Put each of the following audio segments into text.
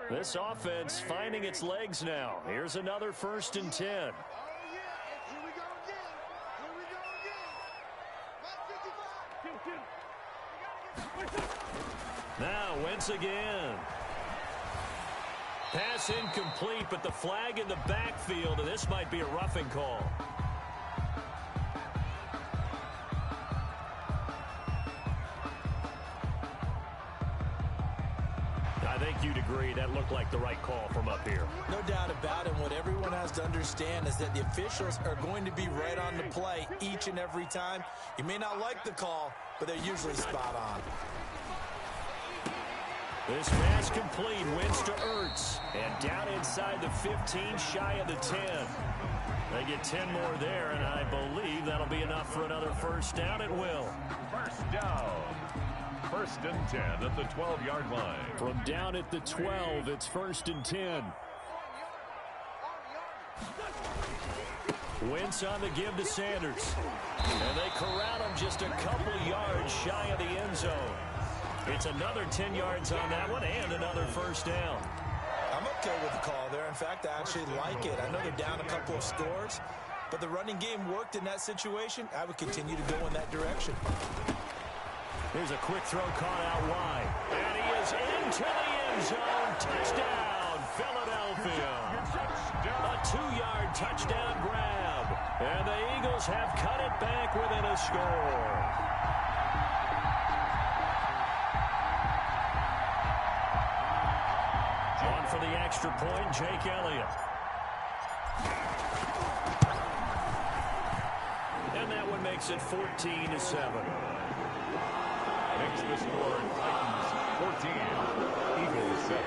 This offense finding its legs now. Here's another 1st and 10. Now Wentz again. Pass incomplete, but the flag in the backfield, and this might be a roughing call. I think you'd agree that looked like the right call from up here. No doubt about it. What everyone has to understand is that the officials are going to be right on the play each and every time. You may not like the call, but they're usually spot on. This pass complete, Wentz to Ertz, and down inside the 15, shy of the 10. They get 10 more there, and I believe that'll be enough for another 1st down. It will. 1st down. 1st and 10 at the 12-yard line. From down at the 12, it's 1st and 10. Wentz on the give to Sanders. And they corral him just a couple yards shy of the end zone. It's another 10 yards on that one and another 1st down. I'm okay with the call there. In fact, I actually like it. I know they're down a couple of scores, but the running game worked in that situation. I would continue to go in that direction. Here's a quick throw caught out wide. And he is into the end zone. Touchdown, Philadelphia. A 2-yard touchdown grab. And the Eagles have cut it back within a score. On for the extra point, Jake Elliott. And that one makes it 14-7. Makes the score Titans 14, Eagles 7.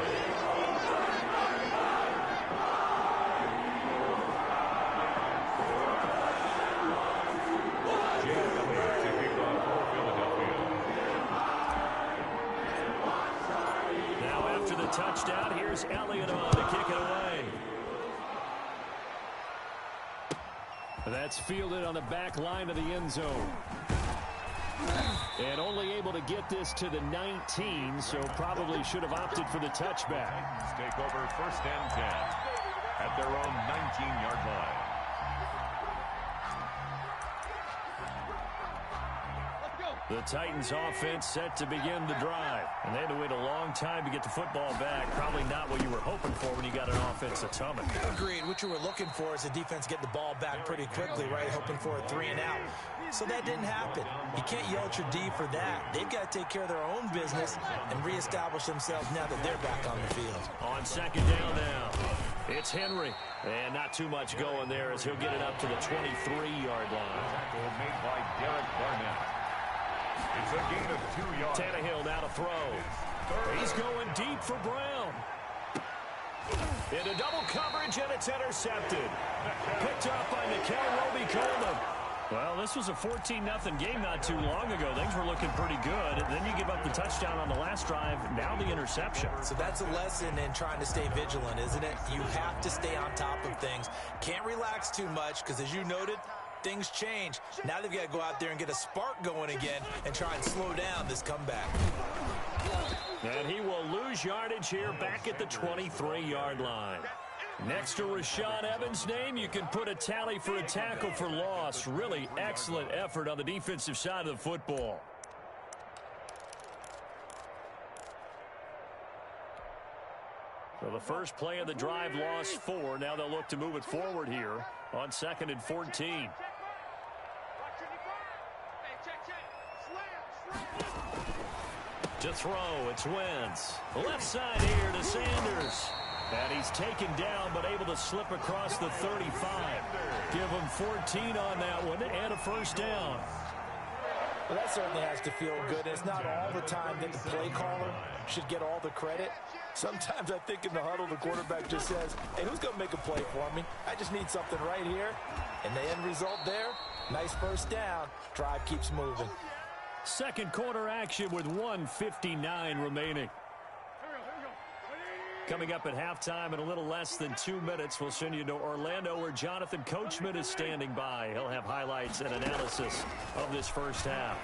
Jake Elliott to kick off for Philadelphia. Now after the touchdown, here's Elliott on to kick it away. That's fielded on the back line of the end zone. And only able to get this to the 19, so probably should have opted for the touchback. Titans take over 1st and 10 at their own 19-yard line. The Titans offense set to begin the drive. And they had to wait a long time to get the football back. Probably not what you were hoping for when you got an offense that's humming. Agreed. What you were looking for is the defense get the ball back pretty quickly, right? Hoping for a 3-and-out. So that didn't happen. You can't yell at your D for that. They've got to take care of their own business and reestablish themselves now that they're back on the field. On 2nd down now, it's Henry. And not too much going there as he'll get it up to the 23-yard line. Tackle made by Derek Barnett. It's a gain of 2 yards. Tannehill now to throw. He's going deep for Brown. Into double coverage, and it's intercepted. Picked up by Mikel Roby-Coleman. Well, this was a 14-0 game not too long ago. Things were looking pretty good. And then you give up the touchdown on the last drive. Now the interception. So that's a lesson in trying to stay vigilant, isn't it? You have to stay on top of things. Can't relax too much because, as you noted, things change. Now they've got to go out there and get a spark going again and try and slow down this comeback. And he will lose yardage here back at the 23-yard line. Next to Rashaan Evans' name, you can put a tally for a tackle for loss. Really excellent effort on the defensive side of the football. So the first play of the drive lost 4. Now they'll look to move it forward here on 2nd and 14. To throw, it's Wentz. Left side here to Sanders. And he's taken down, but able to slip across the 35. Give him 14 on that one and a 1st down. Well, that certainly has to feel good. It's not all the time that the play caller should get all the credit. Sometimes I think in the huddle, the quarterback just says, hey, who's going to make a play for me? I just need something right here. And the end result there, nice 1st down. Drive keeps moving. Second quarter action with 1:59 remaining. Coming up at halftime in a little less than 2 minutes, we'll send you to Orlando where Jonathan Coachman is standing by. He'll have highlights and analysis of this first half.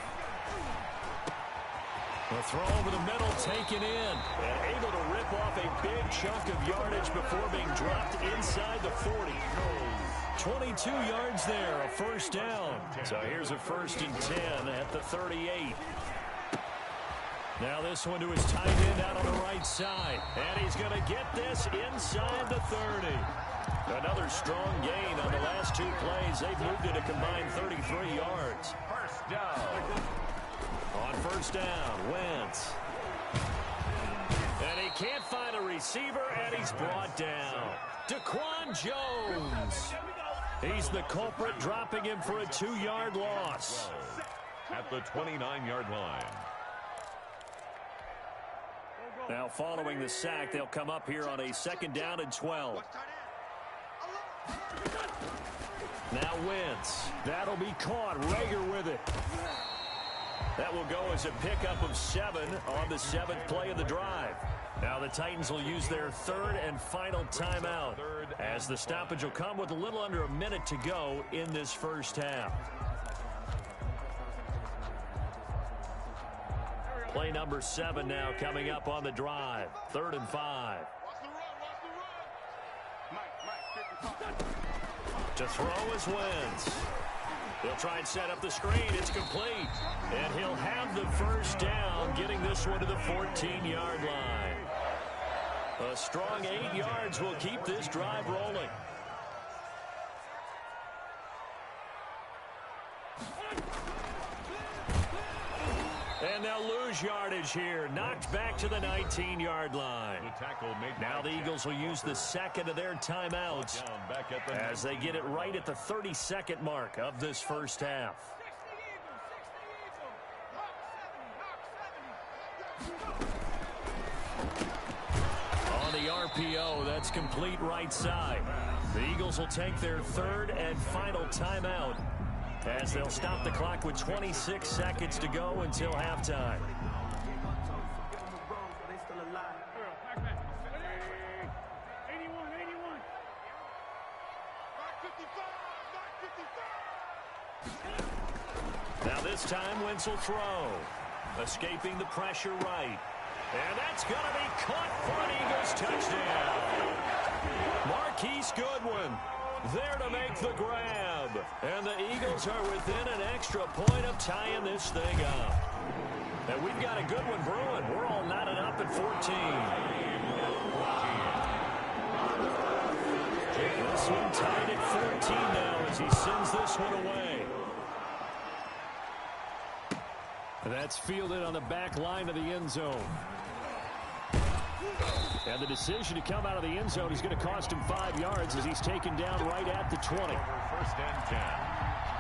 The throw over the middle taken in and able to rip off a big chunk of yardage before being dropped inside the 40. 22 yards there, a first down. So here's a 1st and 10 at the 38. Now this one to his tight end out on the right side. And he's going to get this inside the 30. Another strong gain on the last 2 plays. They've moved it a combined 33 yards. First down. On first down, Wentz. And he can't find a receiver, and he's brought down. Daquan Jones. He's the culprit, dropping him for a 2-yard loss. At the 29-yard line. Now following the sack, they'll come up here on a 2nd down and 12. Now Wentz. That'll be caught. Rager with it. That will go as a pickup of 7 on the 7th play of the drive. Now the Titans will use their 3rd and final timeout, as the stoppage will come with a little under a minute to go in this first half. Play number 7 now coming up on the drive. 3rd and 5. To throw is Wentz. He'll try and set up the screen. It's complete. And he'll have the first down, getting this one to the 14-yard line. A strong 8 yards will keep this drive rolling. And they'll lose yardage here. Knocked back to the 19-yard line. Now the Eagles will use the 2nd of their timeouts as they get it right at the 32nd mark of this first half. On the RPO, that's complete right side. The Eagles will take their 3rd and final timeout, as they'll stop the clock with 26 seconds to go until halftime. Now this time, Wentz will throw. Escaping the pressure right. And that's going to be caught for an Eagles touchdown. Marquise Goodwin there to make the grab. And the Eagles are within an extra point of tying this thing up. And we've got a good one brewing. We're all knotted up at 14. This one tied at 14 now as he sends this one away. That's fielded on the back line of the end zone. And the decision to come out of the end zone is going to cost him 5 yards as he's taken down right at the 20. 1st and 10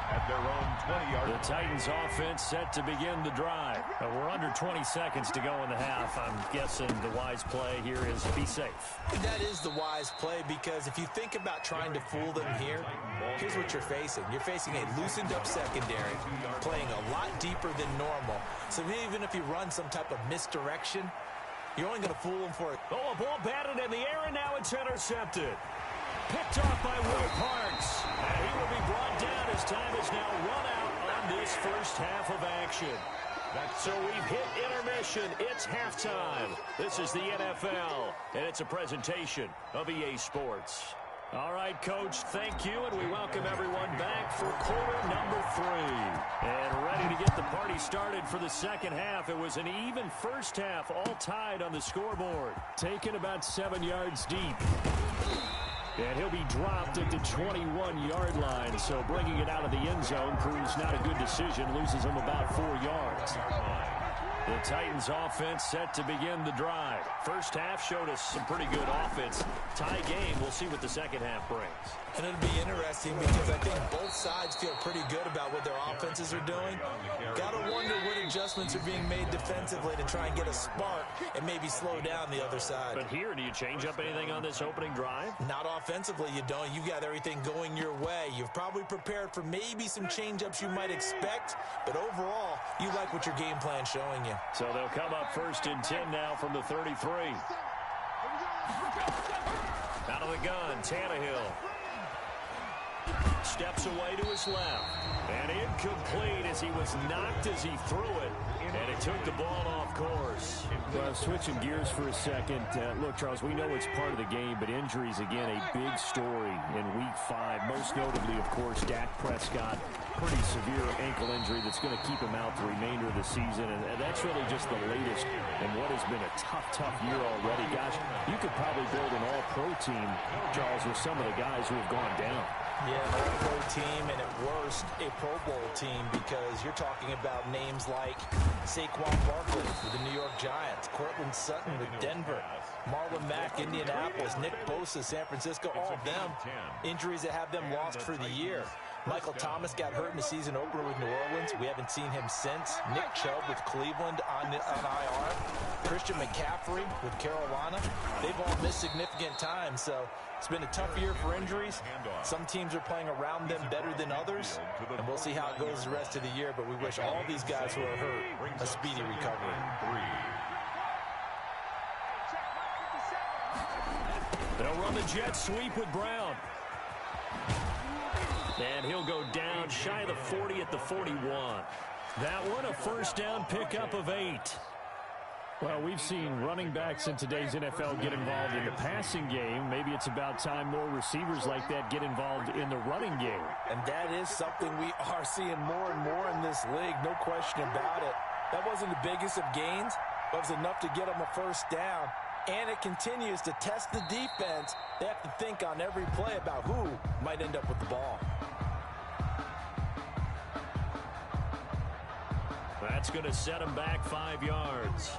at their own 20-yard line. The Titans offense set to begin the drive. We're under 20 seconds to go in the half. I'm guessing the wise play here is be safe. That is the wise play, because if you think about trying to fool them here, here's what you're facing. You're facing a loosened up secondary, playing a lot deeper than normal. So even if you run some type of misdirection, you're only going to fool them for it. Oh, a ball batted in the air, and now it's intercepted. Picked off by Will Parks. And he will be brought down as time is now run out on this first half of action. So we've hit intermission. It's halftime. This is the NFL, and it's a presentation of EA Sports. All right, Coach, thank you, and we welcome everyone back for quarter number 3. And ready to get the party started for the second half. It was an even first half, all tied on the scoreboard. Taken about 7 yards deep. And he'll be dropped at the 21-yard line, so bringing it out of the end zone proves not a good decision, loses him about 4 yards. The Titans offense set to begin the drive. First half showed us some pretty good offense. Tie game, we'll see what the second half brings. And it'll be interesting because I think both sides feel pretty good about what their offenses are doing. Got to wonder what adjustments are being made defensively to try and get a spark and maybe slow down the other side. But here, do you change up anything on this opening drive? Not offensively, you don't. You've got everything going your way. You've probably prepared for maybe some change-ups you might expect, but overall, you like what your game plan's showing you. So they'll come up 1st and 10 now from the 33. Out of the gun, Tannehill. Steps away to his left. And incomplete as he was knocked as he threw it. And it took the ball off course. Well, switching gears for a second. Look, Charles, we know it's part of the game, but injuries, again, a big story in Week 5. Most notably, of course, Dak Prescott. Pretty severe ankle injury that's going to keep him out the remainder of the season. And that's really just the latest in what has been a tough year already. Gosh, you could probably build an all-pro team, Charles, with some of the guys who have gone down. Yeah, an all-pro team, and at worst, a Pro Bowl team, because you're talking about names like Saquon Barkley with the New York Giants, Cortland Sutton with Denver, Marlon Mack, Indianapolis, Nick Bosa, San Francisco, all of them injuries that have them lost for the year. Michael Thomas got hurt in the season opener with New Orleans. We haven't seen him since. Nick Chubb with Cleveland on IR. Christian McCaffrey with Carolina. They've all missed significant time, so it's been a tough year for injuries. Some teams are playing around them better than others, and we'll see how it goes the rest of the year, but we wish all these guys who are hurt a speedy recovery. They'll run the jet sweep with Brown. And he'll go down shy of the 40 at the 41. That one, a first down pickup of 8. Well, we've seen running backs in today's NFL get involved in the passing game. Maybe it's about time more receivers like that get involved in the running game. And that is something we are seeing more and more in this league, no question about it. That wasn't the biggest of gains, but it was enough to get them a first down. And it continues to test the defense. They have to think on every play about who might end up with the ball. That's going to set him back 5 yards.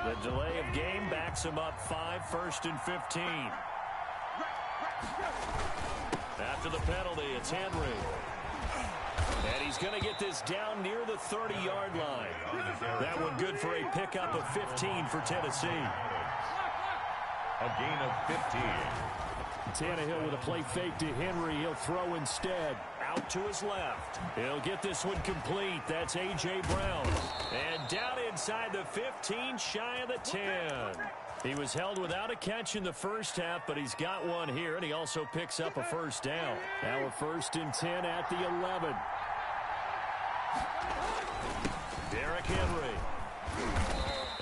The delay of game backs him up 5, 1st and 15. After the penalty, it's Henry. And he's going to get this down near the 30-yard line. That one good for a pickup of 15 for Tennessee. A gain of 15. Tannehill with a play fake to Henry. He'll throw instead. Out to his left. He'll get this one complete. That's A.J. Brown. And down inside the 15, shy of the 10. He was held without a catch in the first half, but he's got one here, and he also picks up a first down. Now a 1st and 10 at the 11. Derrick Henry.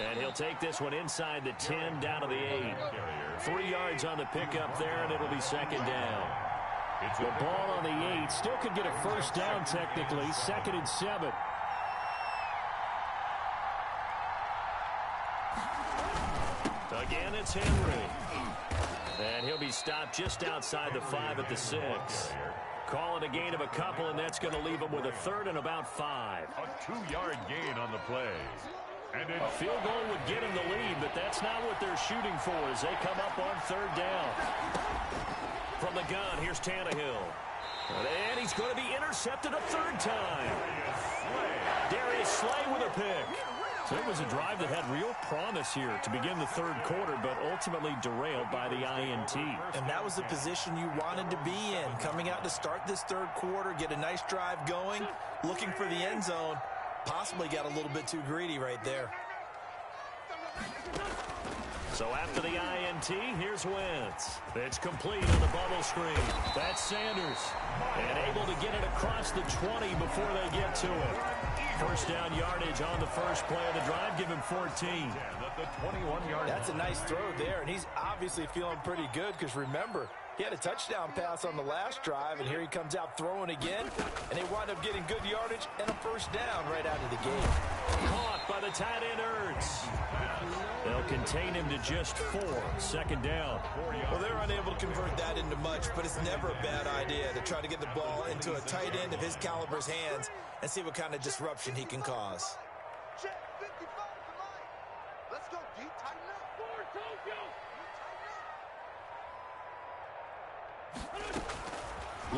And he'll take this one inside the 10, down to the 8. 3 yards on the pickup there, and it'll be 2nd down. The ball on the 8. Still could get a first down technically. 2nd and 7. Again, it's Henry. And he'll be stopped just outside the 5 at the 6. Call it a gain of a couple, and that's going to leave him with a 3rd and about 5. A 2-yard gain on the play. And A field goal would get him the lead, but that's not what they're shooting for as they come up on 3rd down. From the gun, here's Tannehill. And he's going to be intercepted a 3rd time. Darius Slay with a pick. So it was a drive that had real promise here to begin the 3rd quarter, but ultimately derailed by the INT. And that was the position you wanted to be in. Coming out to start this 3rd quarter, get a nice drive going, looking for the end zone. Possibly got a little bit too greedy right there. So after the INT, here's Wentz. It's complete on the bubble screen. That's Sanders. And able to get it across the 20 before they get to it. First down yardage on the first play of the drive. Give him 14. That's a nice throw there, and he's obviously feeling pretty good because remember, he had a touchdown pass on the last drive, and here he comes out throwing again, and they wind up getting good yardage and a first down right out of the gate. Caught by the tight end Ertz. They'll contain him to just 4. 2nd down. Well, they're unable to convert that into much, but it's never a bad idea to try to get the ball into a tight end of his caliber's hands and see what kind of disruption he can cause. Check 55 to line. Let's go, D. Tighten up. Forward, Tokyo.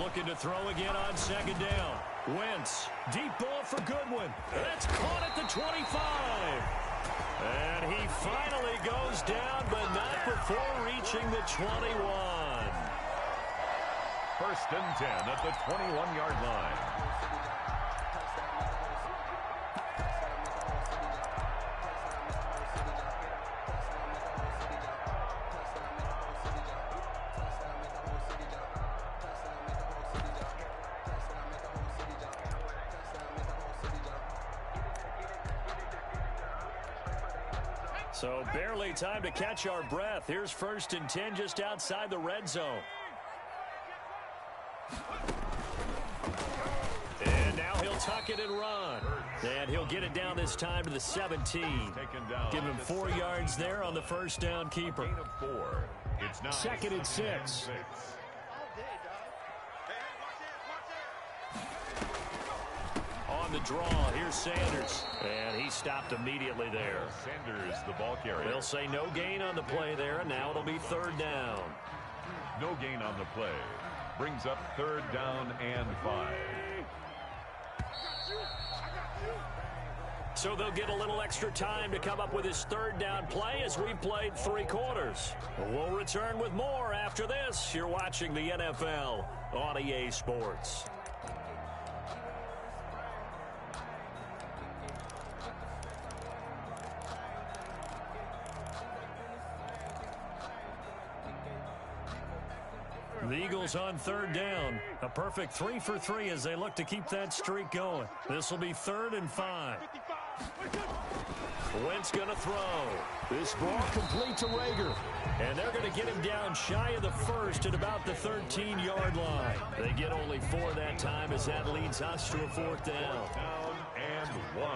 Looking to throw again on 2nd down. Wentz, deep ball for Goodwin. That's caught at the 25. And he finally goes down, but not before reaching the 21. 1st and 10 at the 21-yard line. So barely time to catch our breath. Here's 1st and 10 just outside the red zone. And now he'll tuck it and run. And he'll get it down this time to the 17. Give him 4 yards there on the first down keeper. 2nd and 6. On the draw, here's Sanders. And he stopped immediately there. Sanders, the ball carrier. They'll say no gain on the play there, and now it'll be 3rd down. No gain on the play. Brings up 3rd down and 5. So they'll get a little extra time to come up with his 3rd down play as we've played 3 quarters. We'll return with more after this. You're watching the NFL on EA Sports. The Eagles on 3rd down. A perfect 3 for 3 as they look to keep that streak going. This will be 3rd and 5. Wentz going to throw. This ball complete to Rager. And they're going to get him down shy of the 1st at about the 13-yard line. They get only 4 that time as that leads us to a 4th down. Down and 1.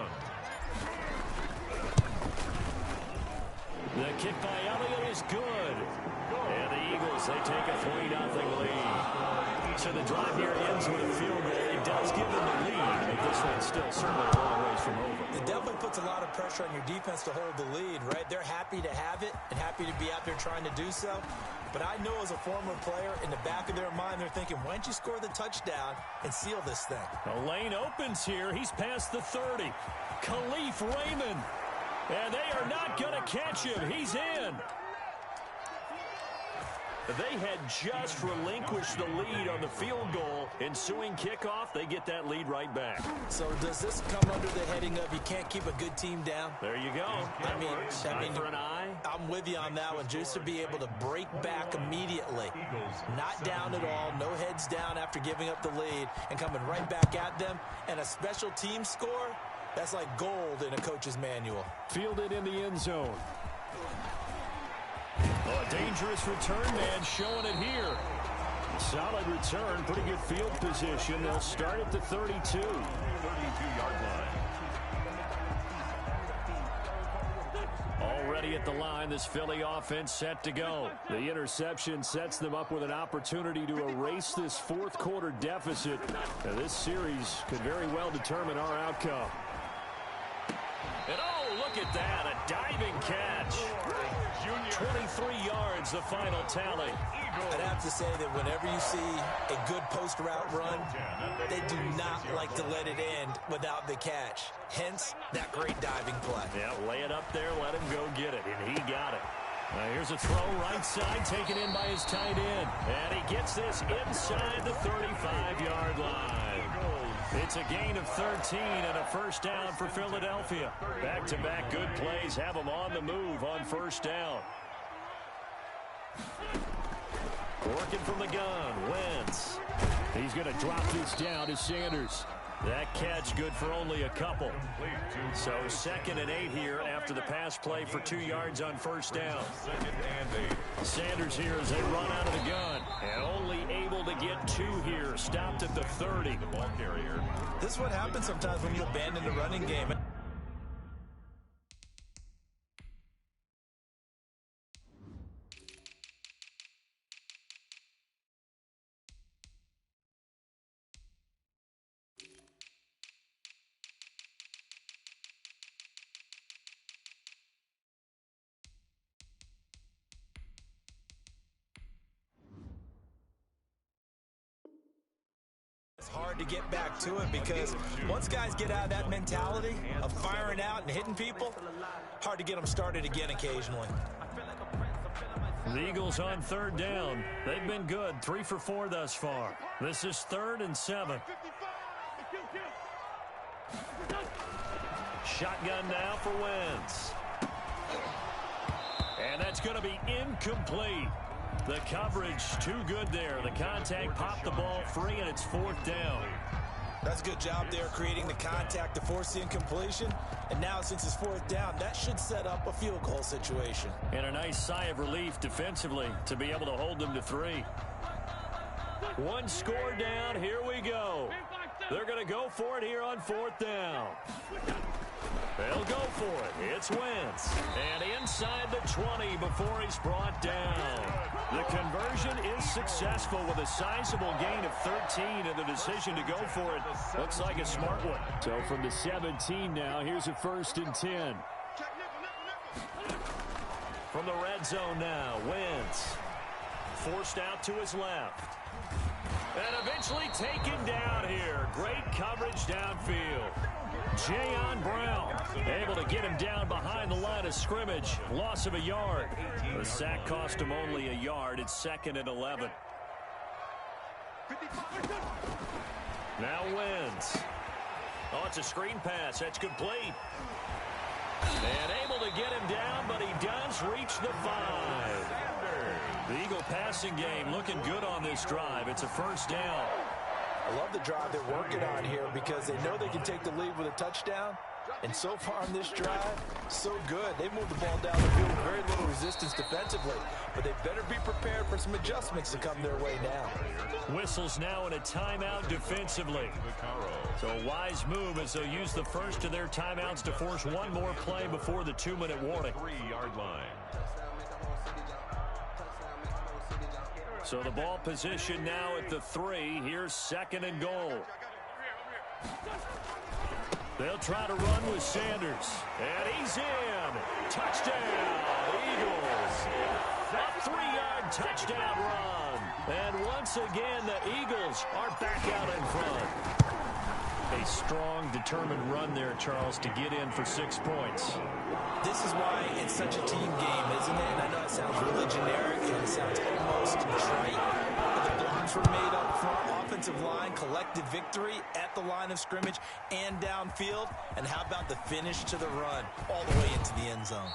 The kick by Elliott is good. And the Eagles, they take a 3-0 lead. So the drive here ends with a field goal. It does give them the lead, but this one's still certainly a long ways from over. It definitely puts a lot of pressure on your defense to hold the lead, right? They're happy to have it and happy to be out there trying to do so. But I know as a former player, in the back of their mind, they're thinking, why don't you score the touchdown and seal this thing? The lane opens here. He's past the 30. Khalif Raymond. And they are not going to catch him. He's in. They had just relinquished the lead on the field goal. Ensuing kickoff, they get that lead right back. So does this come under the heading of you can't keep a good team down? There you go. I mean, for an eye. I'm with you on that one. Just to be able to break back immediately. Not down at all. No heads down after giving up the lead and coming right back at them. And a special team score, that's like gold in a coach's manual. Fielded in the end zone. Oh, a dangerous return man showing it here. Solid return, pretty good field position. They'll start at the 32. 32-yard line. Already at the line, this Philly offense set to go. The interception sets them up with an opportunity to erase this 4th quarter deficit. Now, this series could very well determine our outcome. And oh, look at that, a diving catch. 23 yards, the final tally. I'd have to say that whenever you see a good post route run, they do not like to let it end without the catch. Hence, that great diving play. Yeah, lay it up there, let him go get it, and he got it. Here's a throw right side, taken in by his tight end. And he gets this inside the 35-yard line. It's a gain of 13 and a first down for Philadelphia. Back-to-back good plays have them on the move on first down. Working from the gun, Wentz. He's going to drop this down to Sanders. That catch good for only a couple. So 2nd and 8 here after the pass play for 2 yards on first down. 2nd and 8. Sanders here as they run out of the gun. And only able to get 2 here. Stopped at the 30. The ball carrier. This is what happens sometimes when you abandon the running game. Hard to get back to it because once guys get out of that mentality of firing out and hitting people, hard to get them started again occasionally. The Eagles on 3rd down. They've been good, 3 for 4 thus far. This is 3rd and 7. Shotgun now for Wentz. And that's going to be incomplete. The coverage too good there. The contact popped the ball free, and it's 4th down. That's a good job there creating the contact to force the incompletion. And now since it's fourth down, that should set up a field goal situation. And a nice sigh of relief defensively to be able to hold them to 3. One score down. Here we go. They're going to go for it here on fourth down. They'll go for it. It's Wentz. And inside the 20 before he's brought down. The conversion is successful with a sizable gain of 13, and the decision to go for it looks like a smart one. So from the 17 now, here's a 1st and 10. From the red zone now, Wentz. Forced out to his left. And eventually taken down here. Great coverage downfield. Jayon Brown able to get him down behind the line of scrimmage. Loss of a yard. The sack cost him only a yard. It's 2nd and 11. Now Wentz. Oh, it's a screen pass. That's complete. And able to get him down, but he does reach the 5. The Eagle passing game looking good on this drive. It's a 1st down. I love the drive they're working on here because they know they can take the lead with a touchdown. And so far on this drive, so good. They moved the ball down the field with very little resistance defensively. But they better be prepared for some adjustments to come their way now. Whistles now in a timeout defensively. So a wise move as they'll use the first of their timeouts to force one more play before the 2-minute warning. 3-yard line. So the ball position now at the 3. Here's 2nd and goal. They'll try to run with Sanders. And he's in. Touchdown, Eagles. A 3-yard touchdown run. And once again, the Eagles are back out in front. A strong, determined run there, Charles, to get in for 6 points. This is why it's such a team game, isn't it? And I know it sounds really generic and it sounds almost trite. But the blocks were made up front, offensive line, collective victory at the line of scrimmage and downfield. And how about the finish to the run all the way into the end zone?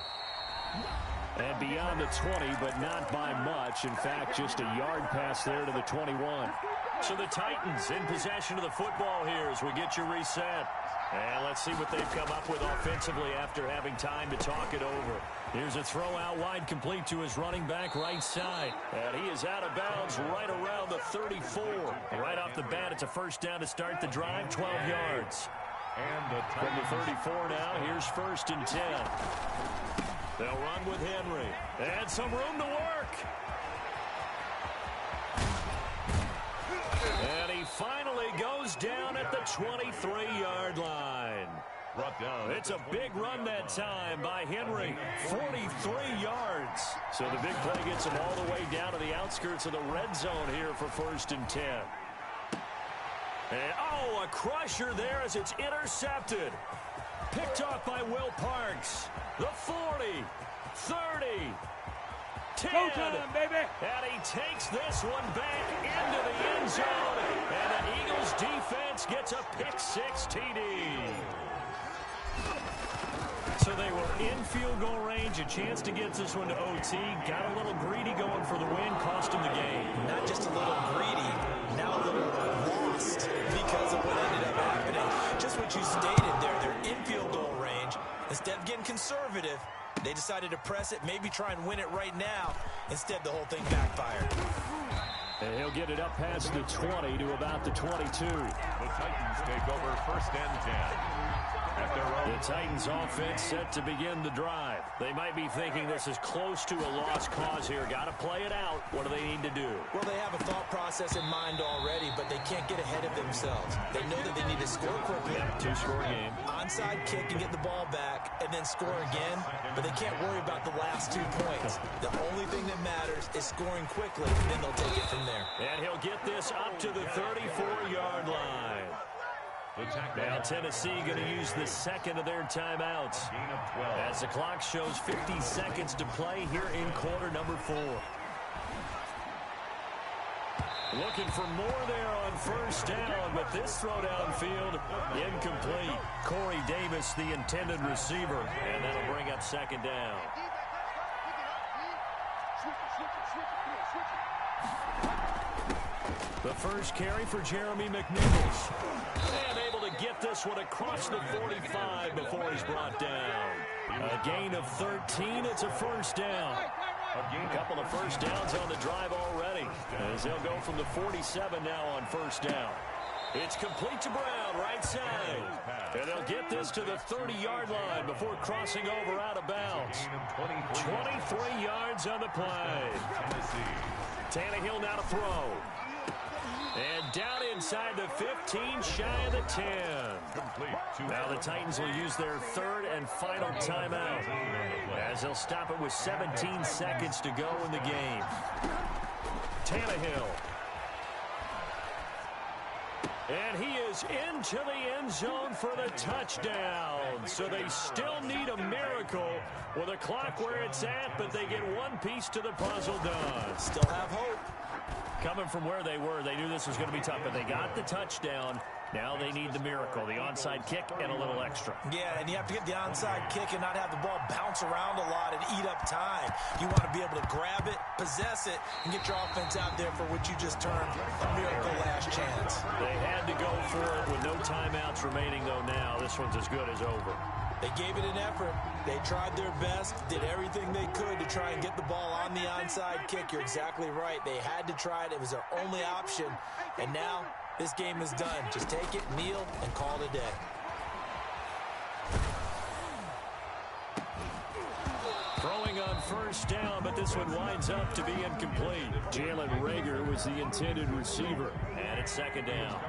And beyond the 20, but not by much. In fact, just a yard pass there to the 21. So the Titans in possession of the football here as we get you reset. And let's see what they've come up with offensively after having time to talk it over. Here's a throw out wide complete to his running back right side. And he is out of bounds right around the 34. Right off the bat, it's a 1st down to start the drive, 12 yards. And From the 34 now, here's 1st and 10. They'll run with Henry. And some room to work. And he finally goes down at the 23-yard line. brought down. It's a big run that time by Henry. 43 yards. So the big play gets him all the way down to the outskirts of the red zone here for 1st and 10. And, oh, a crusher there as it's intercepted. Picked off by Will Parks. The 40, 30, 10. Go time, baby. And he takes this one back into the end zone. And the Eagles defense gets a pick-6 TD. So they were in field goal range, a chance to get this one to OT. Got a little greedy going for the win, cost him the game. Not just a little greedy, now a little lost because of what ended up happening. Just what you stated there, they're in field goal range. Instead of getting conservative, they decided to press it, maybe try and win it right now. Instead, the whole thing backfired. And he'll get it up past the 20 to about the 22. The Titans take over 1st and 10. At their own. The Titans offense set to begin the drive. They might be thinking this is close to a lost cause here. Got to play it out. What do they need to do? Well, they have a thought process in mind already, but they can't get ahead of themselves. They know that they need to score quickly. Yep, 2-score game. Onside kick and get the ball back and then score again, but they can't worry about the last 2 points. The only thing that matters is scoring quickly, and they'll take it from there. And he'll get this up to the 34-yard line. Now Tennessee going to use the second of their timeouts as the clock shows 50 seconds to play here in quarter number 4. Looking for more there on 1st down, but this throw downfield incomplete. Corey Davis, the intended receiver, and that'll bring up 2nd down. The first carry for Jeremy McNichols. And able to get this one across the 45 before he's brought down. A gain of 13. It's a first down. A couple of first downs on the drive already, as they'll go from the 47 now on first down. It's complete to Brown, right side. And they'll get this to the 30-yard line before crossing over out of bounds. 23 yards on the play. Tannehill now to throw. And down inside the 15, shy of the 10. Now the Titans will use their third and final timeout, as they'll stop it with 17 seconds to go in the game. Tannehill. And he is into the end zone for the touchdown. So they still need a miracle with a clock where it's at, but they get one piece to the puzzle done. Still have hope. Coming from where they were, they knew this was going to be tough, but they got the touchdown. Now they need the miracle, the onside kick and a little extra. Yeah, and you have to get the onside kick and not have the ball bounce around a lot and eat up time. You want to be able to grab it, possess it, and get your offense out there for what you just termed a miracle last chance. They had to go for it with no timeouts remaining, though. Now this one's as good as over. They gave it an effort. They tried their best, did everything they could to try and get the ball on the onside kick. You're exactly right. They had to try it. It was their only option. And now this game is done. Just take it, kneel, and call it a day. Throwing on first down, but this one winds up to be incomplete. Jalen Reagor was the intended receiver, and it's second down.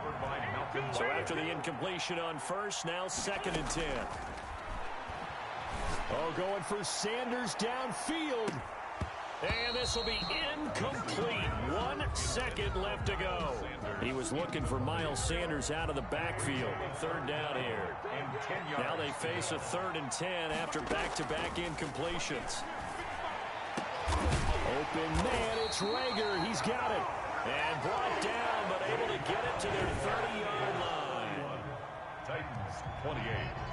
So after the incompletion on first, now second and 10. Oh, going for Sanders downfield. And this will be incomplete. 1 second left to go. He was looking for Miles Sanders out of the backfield. Third down here. Now they face a 3rd and 10 after back-to-back incompletions. Open man, it's Reagor. He's got it. And brought down, but able to get it to their 30-yard line. Titans 28.